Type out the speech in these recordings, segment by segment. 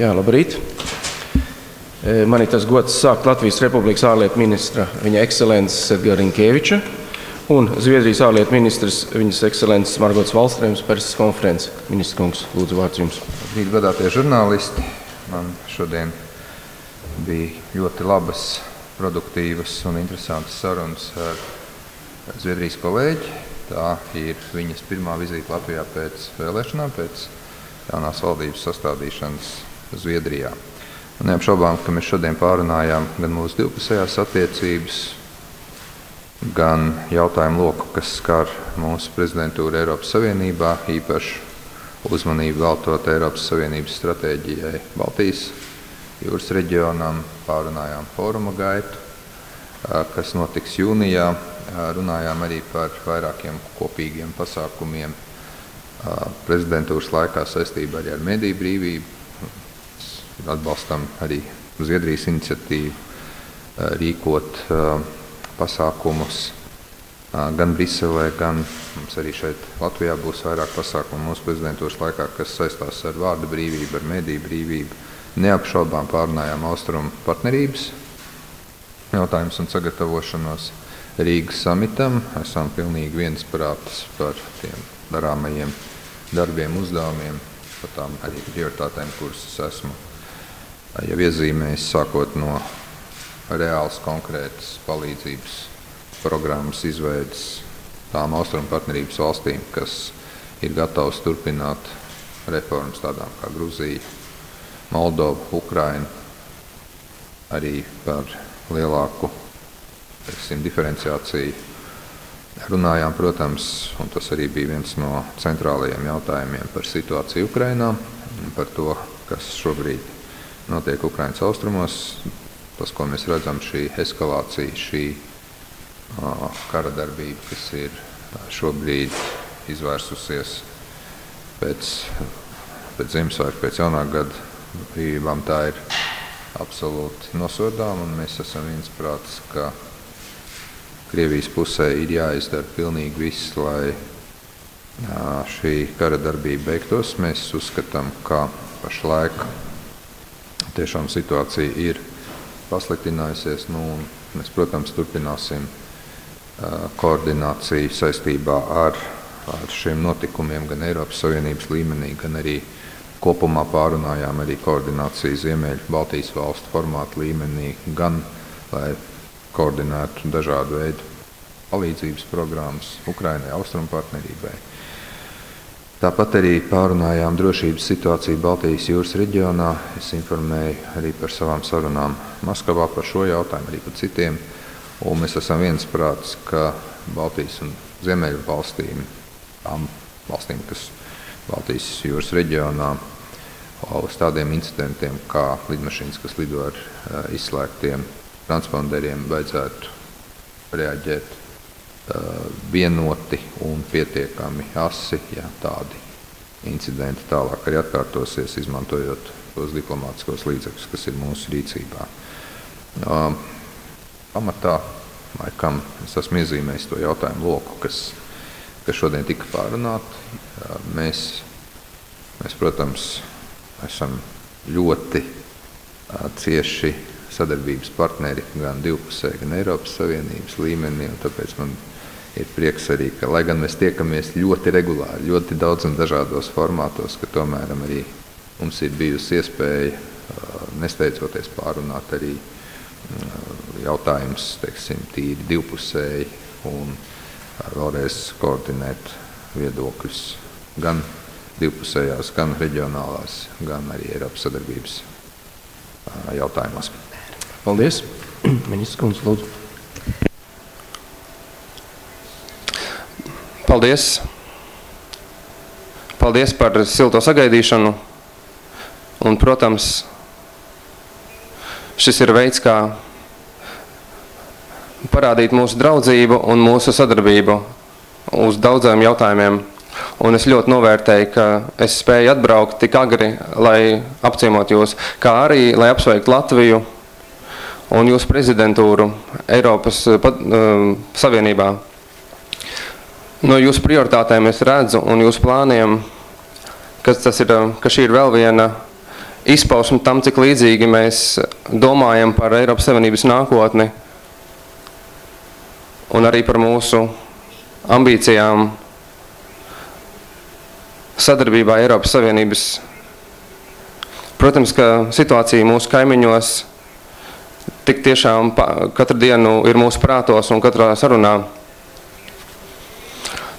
Jā, labrīt. Man ir tas gods sākt Latvijas Republikas ārlietu ministra, viņa ekscelences Edgara Rinkēviča, un Zviedrijas ārlietu ministrs, viņas ekscelences Margotas Wallstrēmas preses konferences. Ministrs kungs, lūdzu, vārds jums. Labrīt, godātie žurnālisti. Man šodien bija ļoti labas, produktīvas un interesantas sarunas ar Zviedrijas kolēģi. Tā ir viņas pirmā vizīte Latvijā pēc vēlēšanām, pēc jaunās valdības sastādīšanas Zviedrijā. Neapšaubām, ka mēs šodien pārunājām gan mūsu divpusējās attiecības, gan jautājumu loku, kas skar mūsu prezidentūru Eiropas Savienībā, īpaši uzmanību veltot Eiropas Savienības stratēģijai Baltijas jūras reģionam, pārunājām fóruma gaitu, kas notiks jūnijā, runājām arī par vairākiem kopīgiem pasākumiem prezidentūras laikā saistībā arī ar mediju brīvību. Atbalstam arī Zviedrijas iniciatīvu rīkot pasākumus gan Briselē, gan mums arī šeit Latvijā būs vairāk pasākumu mūsu prezidentūras laikā, kas saistās ar vārda brīvību, ar mediju brīvību. Neapšaubām pārunājām austrumu partnerības jautājumus un sagatavošanos Rīgas samitam. Esam pilnīgi viensprātis par tiem darāmajiem darbiem, uzdevumiem, par tām arī prioritātēm, kuras es esmu jau iezīmējis, sākot no reāls konkrētas palīdzības programmas izveidas tām austrumu partnerības valstīm, kas ir gatavas turpināt reformas tādām kā Gruzija, Moldova, Ukraina, arī par lielāku diferenciāciju. Runājām, protams, un tas arī bija viens no centrālajiem jautājumiem par situāciju Ukrainā, par to, kas šobrīd notiek Ukrainas austrumos. Tas, ko mēs redzam, šī eskalācija, šī kara darbība, kas ir šobrīd izvērsusies pēc Ziemassvētku, pēc jaunā gada brīvībām, tā ir absolūti nosodām, un mēs esam viensprātis, ka Krievijas pusē ir jāizdara pilnīgi viss, lai šī kara darbība beigtos. Mēs uzskatām, ka pašlaik tiešām situācija ir pasliktinājusies. Mēs, protams, turpināsim koordināciju saistībā ar šiem notikumiem gan Eiropas Savienības līmenī, gan arī kopumā pārunājām arī koordināciju Ziemeļu Baltijas valstu formātu līmenī, gan lai koordinētu dažādu veidu palīdzības programmas Ukrainai, austrumu partnerībai. Tāpat arī pārunājām drošības situāciju Baltijas jūras reģionā. Es informēju arī par savām sarunām Maskavā par šo jautājumu, arī par citiem. Un mēs esam viensprātis, ka Baltijas un Ziemeļu valstīm, tām valstīm, kas Baltijas jūras reģionā, uz tādiem incidentiem kā lidmašīnas, kas lido ar izslēgtiem transponderiem, vajadzētu reaģēt vienoti un pietiekami asi, ja tādi incidenti tālāk arī atkārtosies, izmantojot tos diplomātiskos līdzekļus, kas ir mūsu rīcībā. Pamatā, laikam, es esmu iezīmējis to jautājumu loku, kas šodien tika pārunāti. Mēs, protams, esam ļoti cieši sadarbības partneri gan divpusē, gan Eiropas Savienības līmenī, un tāpēc man ir prieks arī, ka, lai gan mēs tiekamies ļoti regulāri, ļoti daudz un dažādos formātos, ka tomēr arī mums ir bijusi iespēja, nesteidzoties pārunāt arī jautājumus, teiksim, tīri divpusēji un vēlreiz koordinēt viedokļus gan divpusējās, gan reģionālās, gan arī Eiropas sadarbības jautājumos. Paldies. Ministrs kundze, lūdzu. Paldies. Paldies par silto sagaidīšanu. Un, protams, šis ir veids, kā parādīt mūsu draudzību un mūsu sadarbību uz daudziem jautājumiem. Un es ļoti novērtēju, ka es spēju atbraukt tik agri, lai apciemot jūs, kā arī, lai apsveikt Latviju un jūsu prezidentūru Eiropas Savienībā. No jūsu prioritātēm es redzu un jūsu plāniem, ka šī ir vēl viena izpausmi tam, cik līdzīgi mēs domājam par Eiropas Savienības nākotni un arī par mūsu ambīcijām sadarbībā Eiropas Savienības. Protams, ka situācija mūsu kaimiņos tik tiešām katru dienu ir mūsu prātos un katrā sarunā.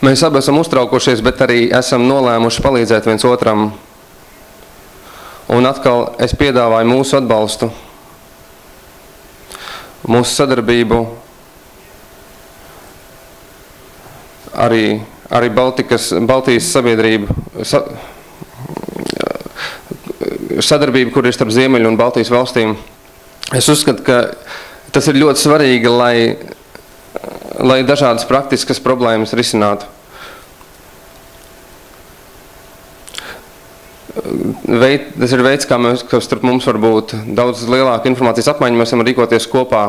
Mēs abi esam uztraukušies, bet arī esam nolēmuši palīdzēt viens otram. Un atkal es piedāvāju mūsu atbalstu, mūsu sadarbību, arī Baltijas sabiedrību, sadarbību, kur ir starp Ziemeļu un Baltijas valstīm. Es uzskatu, ka tas ir ļoti svarīgi, lai dažādas praktiskas problēmas risinātu. Tas ir veids, kā starp mums var būt daudz lielāka informācijas apmaiņa, mēs varam rīkoties kopā,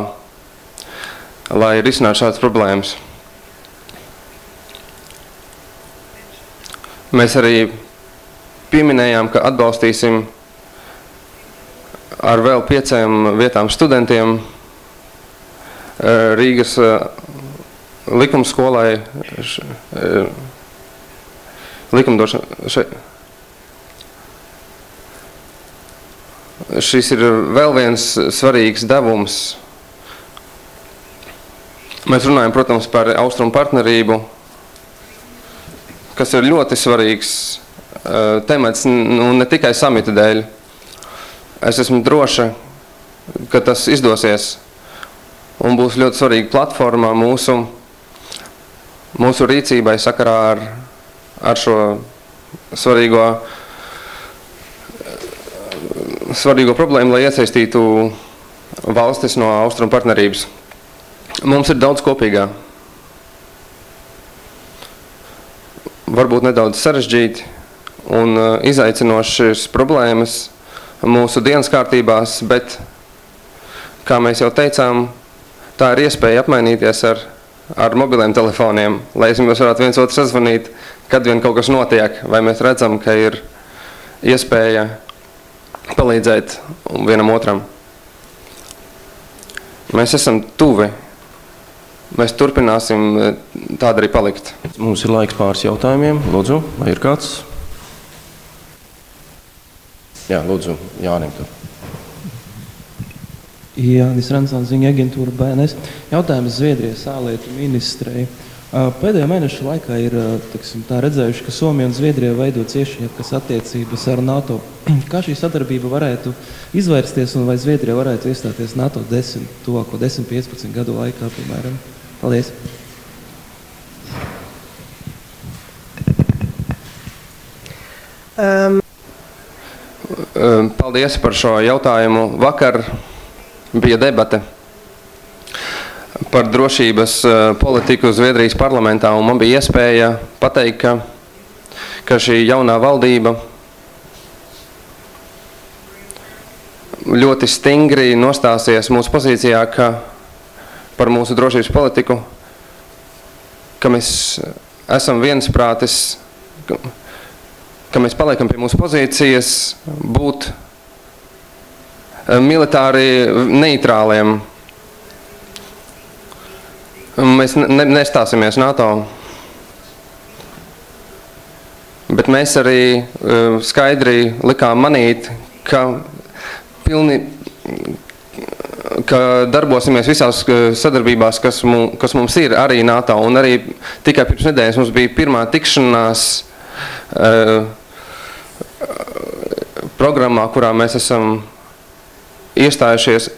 lai risinātu šādas problēmas. Mēs arī pieminējām, ka atbalstīsim ar vēl 5 vietām studentiem Rīgas likumskolai Šis ir vēl viens svarīgs devums. Mēs runājam, protams, par austrumu partnerību, kas ir ļoti svarīgs temats, ne tikai samita dēļ. Es esmu droša, ka tas izdosies un būs ļoti svarīga platforma mūsu rīcībai sakarā ar šo svarīgo problēmu, lai iesaistītu valstis no austrumu partnerības. Mums ir daudz kopīgā. Varbūt nedaudz sarežģīti un izaicinošas problēmas mūsu dienas kārtībās, bet, kā mēs jau teicām, tā ir iespēja apmainīties ar mobiliem telefoniem, lai mēs varētu viens otru sazvanīt, kad vien kaut kas notiek, vai mēs redzam, ka ir iespēja palīdzēt vienam otram. Mēs esam tuvi. Mēs turpināsim tāda arī palikt. Mums ir laiks pāris jautājumiem. Lūdzu, vai ir kāds? Jā, lūdzu, Jānim. Jānis Ransons, ziņa aģentūra BNS. Jautājums Zviedrijas ārlietu ministrei. Pēdējo mēnešu laikā ir tā redzējuši, ka Somija un Zviedrija veido ciešākas attiecības ar NATO. Kā šī sadarbība varētu izvērsties un vai Zviedrija varētu iestāties NATO tuvāko 10-15 gadu laikā, piemēram? Paldies! Paldies par šo jautājumu. Vakar bija debate par drošības politiku Zviedrijas parlamentā, un man bija iespēja pateikt, ka šī jaunā valdība ļoti stingri nostāsies mūsu pozīcijā, par mūsu drošības politiku, ka mēs esam viensprātis, ka mēs paliekam pie mūsu pozīcijas būt militāri neitrāliem. Mēs nestāsimies NATO, bet mēs arī skaidri likām manīt, ka darbosimies visās sadarbībās, kas mums ir arī NATO, un arī tikai pirms nedēļas mums bija pirmā tikšanās programmā, kurā mēs esam iestājušies.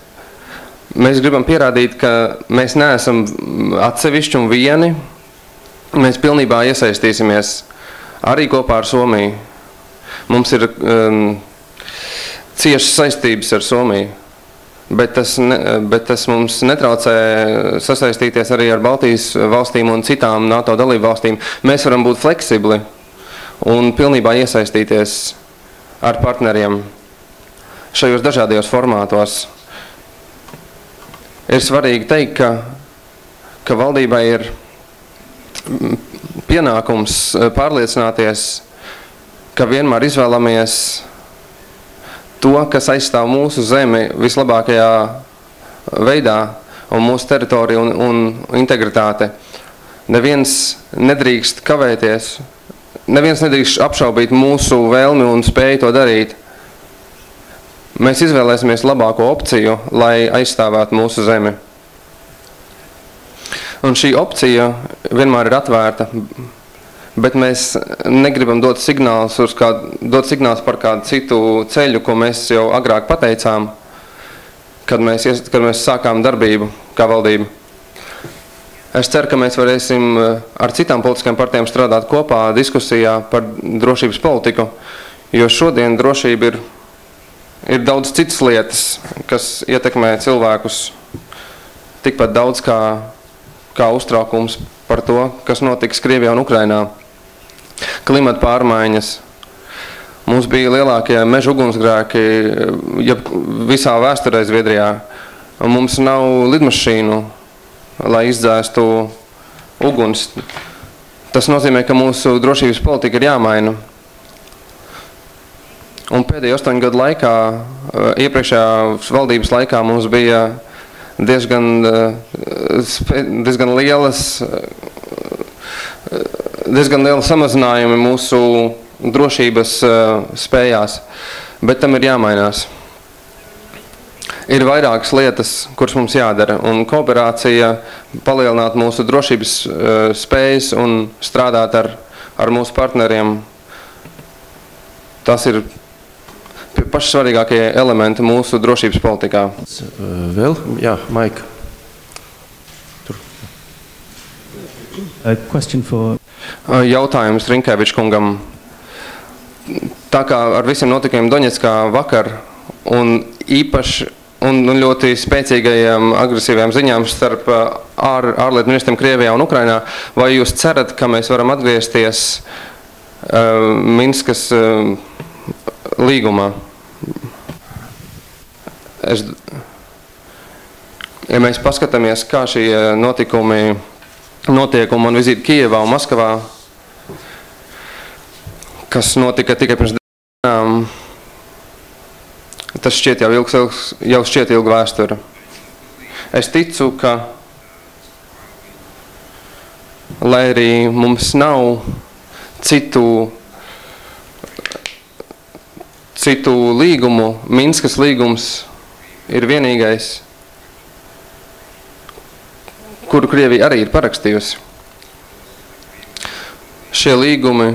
Mēs gribam pierādīt, ka mēs neesam atsevišķi un vieni. Mēs pilnībā iesaistīsimies arī kopā ar Somiju. Mums ir ciešas saistības ar Somiju, bet tas mums netraucē sasaistīties arī ar Baltijas valstīm un citām NATO dalību valstīm. Mēs varam būt fleksibli un pilnībā iesaistīties ar partneriem šajos dažādajos formātos. Ir svarīgi teikt, ka valdībai ir pienākums pārliecināties, ka vienmēr izvēlamies to, kas aizstāv mūsu zemi vislabākajā veidā un mūsu teritoriju un integritāti. Neviens nedrīkst kavēties, neviens nedrīkst apšaubīt mūsu vēlmi un spēju to darīt. Mēs izvēlēsimies labāko opciju, lai aizstāvētu mūsu zemi. Un šī opcija vienmēr ir atvērta, bet mēs negribam dot signālus par kādu citu ceļu, ko mēs jau agrāk pateicām, kad mēs sākām darbību kā valdība. Es ceru, ka mēs varēsim ar citām politiskajām partijām strādāt kopā diskusijā par drošības politiku, jo šodien drošība ir daudz citas lietas, kas ietekmē cilvēkus tikpat daudz kā uztraukums par to, kas notiks Krievijā un Ukrainā. Klimata pārmaiņas. Mums bija lielākie meža ugunsgrēki visā vēsturē Zviedrijā. Un mums nav lidmašīnu, lai izdzēstu uguns. Tas nozīmē, ka mūsu drošības politika ir jāmaina. Un pēdējo 8 gadu laikā, iepriekšējā valdības laikā, mums bija diezgan liela samazinājumi mūsu drošības spējās, bet tam ir jāmainās. Ir vairākas lietas, kuras mums jādara, un kooperācija palielināt mūsu drošības spējas un strādāt ar mūsu partneriem. Tas ir paši svarīgākie elementi mūsu drošības politikā. Vēl? Jā, Maika. Tur. Jautājums Rinkēviča kungam. Tā kā ar visiem notikumiem Doņetskā vakar un īpaši un ļoti spēcīgajiem agresīvajām ziņām starp ārlietu ministriem Krievijā un Ukrainā, vai jūs cerat, ka mēs varam atgriezties Minskas līgumā? Ja mēs paskatāmies, kā šie notikumi notiek un man vizīte Kijevā un Maskavā, kas notika tikai pirms dienām, tas šķiet jau šķiet ilga vēsture. Es ticu, ka, lai arī mums nav citu līgumu, Minskas līgums ir vienīgais, kuru Krievija arī ir parakstījusi. Šie līgumi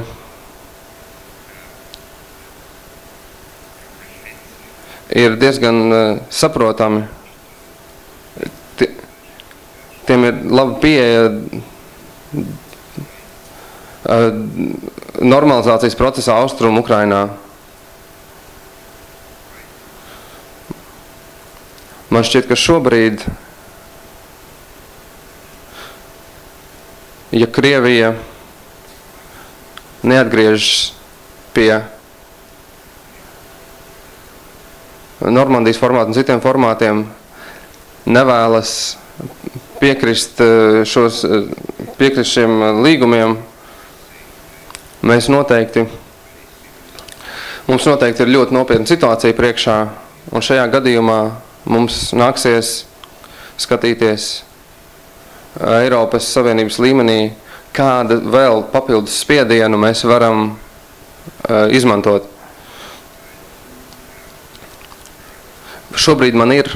ir diezgan saprotami. Tiem ir laba pieeja normalizācijas procesā Austrumu Ukrainā. Man šķiet, ka šobrīd, ja Krievija neatgriežas pie Normandijas formāta un citiem formātiem, nevēlas piekrist šiem līgumiem, mums noteikti ir ļoti nopietna situācija priekšā, un šajā gadījumā mums nāksies skatīties Eiropas Savienības līmenī, kāda vēl papildus spiedienu mēs varam izmantot. Šobrīd man ir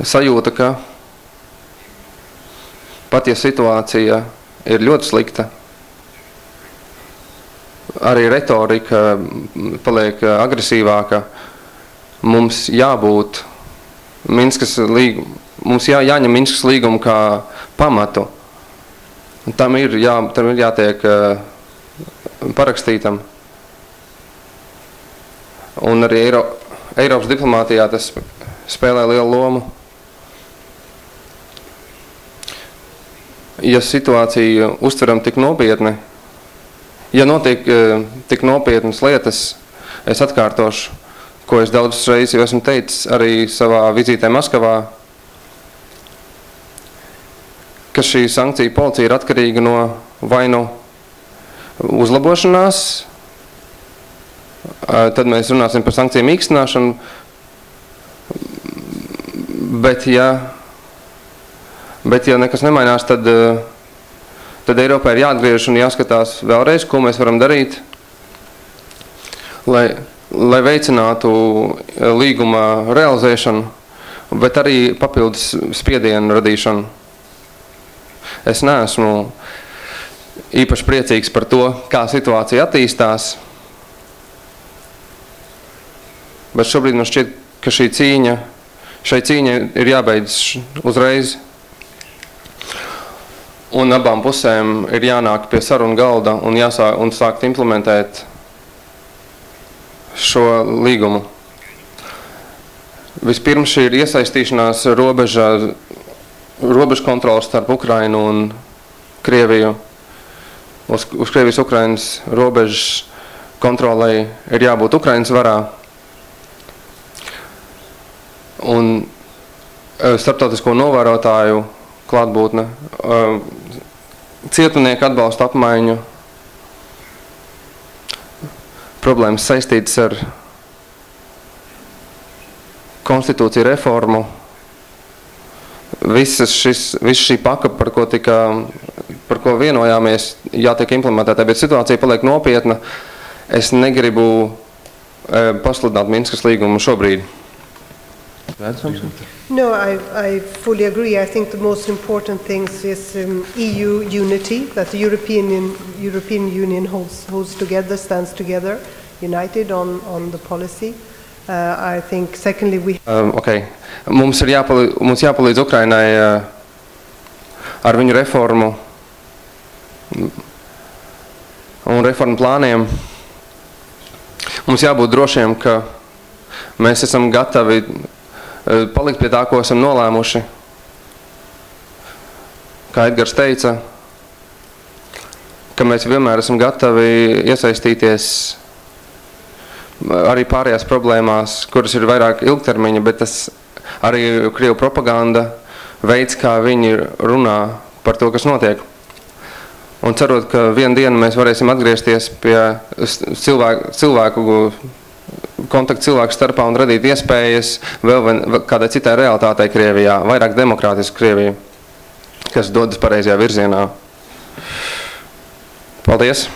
sajūta, ka pat ja situācija ir ļoti slikta, arī retorika paliek agresīvāka, mums jābūt mums jāņem Minskas līgumu kā pamatu. Tam ir jātiek parakstītam. Un arī Eiropas diplomātijā tas spēlē lielu lomu. Ja situāciju uztveram tik nopietni, ja notiek tik nopietnas lietas, es atkārtošu, ko es daudzas reizes jau esmu teicis arī savā vizītē Maskavā, ka šī sankcija policija ir atkarīga no vai nu uzlabošanās tad mēs runāsim par sankciju mīkstināšanu, bet ja nekas nemainās, tad Eiropā ir jāatgriež un jāskatās vēlreiz, ko mēs varam darīt, lai veicinātu līguma realizēšanu, bet arī papildus spiedienu radīšanu. Es neesmu īpaši priecīgs par to, kā situācija attīstās, bet šobrīd man šķiet, ka šai cīņa ir jābeidz uzreiz. Un abām pusēm ir jānāk pie sarunu galda un sākt implementēt šo līgumu. Vispirms šī ir iesaistīšanās robežu kontrolas starp Ukrainu un Krieviju. Uz Krievijas-Ukrainas robežas kontrolei ir jābūt Ukrainas varā. Un starptautisko novērotāju klātbūtne, cietumnieku atbalsta apmaiņu, problēmas saistītas ar konstitūciju reformu, visa šī paka, par ko vienojāmies, jātiek implementētā, bet situācija paliek nopietna. Es negribu pasludināt Minskas līgumu šobrīd. No, I fully agree. I think the most important thing is EU unity, that the European Union holds together, stands together, united on the policy. I think secondly we... Mums jāpalīdz Ukrainai ar viņu reformu un reformu plāniem. Mums jābūt drošiem, ka mēs esam gatavi palikt pie tā, ko esam nolēmuši. Kā Edgars teica, ka mēs vienmēr esam gatavi iesaistīties arī pārējās problēmās, kuras ir vairāk ilgtermiņa, bet tas arī Krievu propaganda veids, kā viņi runā par to, kas notiek. Un cerot, ka vienu dienu mēs varēsim atgriezties pie kontaktu cilvēku starpā un radīt iespējas vēl kādai citai realitātei Krievijā, vairāk demokrātisku Krieviju, kas dodas pareizajā virzienā. Paldies!